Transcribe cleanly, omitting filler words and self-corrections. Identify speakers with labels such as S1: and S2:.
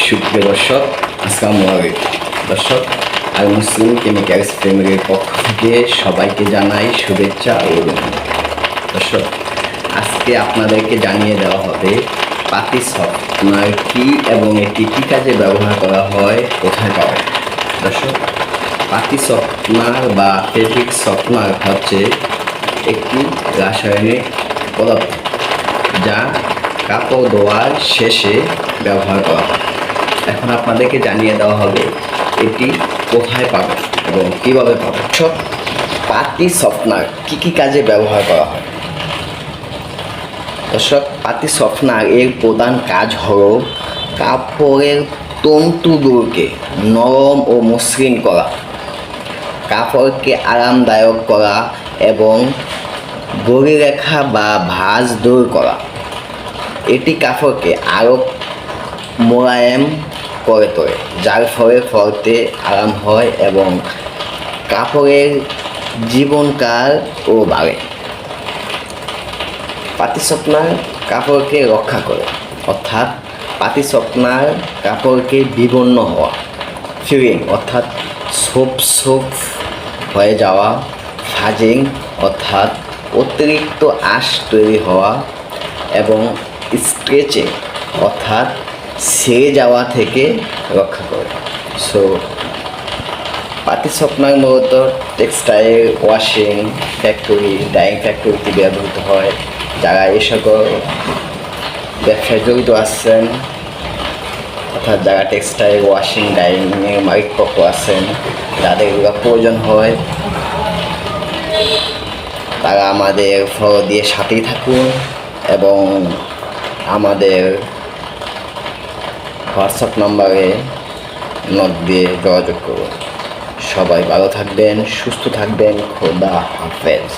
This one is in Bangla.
S1: সুপ্রিয় দর্শক, আসসালামু আলাইকুম। দর্শক, আর মুসলিম কেমিক্যালস ফ্যামিলির পক্ষ থেকে সবাইকে জানাই শুভেচ্ছা ও অভিনন্দন। দর্শক, আজকে আপনাদেরকে জানিয়ে দেওয়া হবে পাতি সফটনার কী এবং এটি কী কাজে ব্যবহার করা হয়, কোথায় পাওয়া যায়। দর্শক, পাতি সফটনার বা ফেব্রিক সফটনার হচ্ছে একটি রাসায়নিক পদার্থ যা কাপড় ধোয়ার শেষে ব্যবহার করা হয়। এখন আপনাদেরকে জানিয়ে দেওয়া হবে এটি কোথায় পাবেন এবং কীভাবে পাবেন। সব পাতি সফটনার কী কী কাজে ব্যবহার করা হয়। দর্শক, পাতি সফটনার এর প্রধান কাজ হল কাপড়ের তন্তুগুলোকে নরম ও মসৃণ করা, কাপড়কে আরামদায়ক করা এবং বলিরেখা বা ভাঁজ দূর করা। এটি কাপড়কে আরও মোলায়েম করে তোলে, যার ফলে পরতে আরাম হয় এবং কাপড়ের জীবনকালও বাড়ে। পাতি সফটনার কাপড়কে রক্ষা করে, অর্থাৎ পাতি সফটনার কাপড়কে বিবর্ণ হওয়া, ফিউরিং অর্থাৎ সোপ হয়ে যাওয়া, ফাজিং অর্থাৎ অতিরিক্ত আঁশ তৈরি হওয়া এবং স্ক্র্যাচিং অর্থাৎ ছেড়ে যাওয়া থেকে রক্ষা করে। পাতি সফটনার মূলত টেক্সটাইল, ওয়াশিং ফ্যাক্টরি, ডাইং ফ্যাক্টরিতে ব্যবহৃত হয়। যারা এ সকল ব্যবসায় জড়িত আছেন, অর্থাৎ যারা টেক্সটাইল, ওয়াশিং, ডাইংয়ের মালিকপক্ষ আছেন, যাদের এগুলো প্রয়োজন হয়, তারা আমাদের ফলো দিয়ে সাথেই থাকুন এবং আমাদের হোয়াটসঅ্যাপ নাম্বারে নক দিয়ে যোগাযোগ করুন। সবাই ভালো থাকবেন, সুস্থ থাকবেন। খোদা হাফেজ।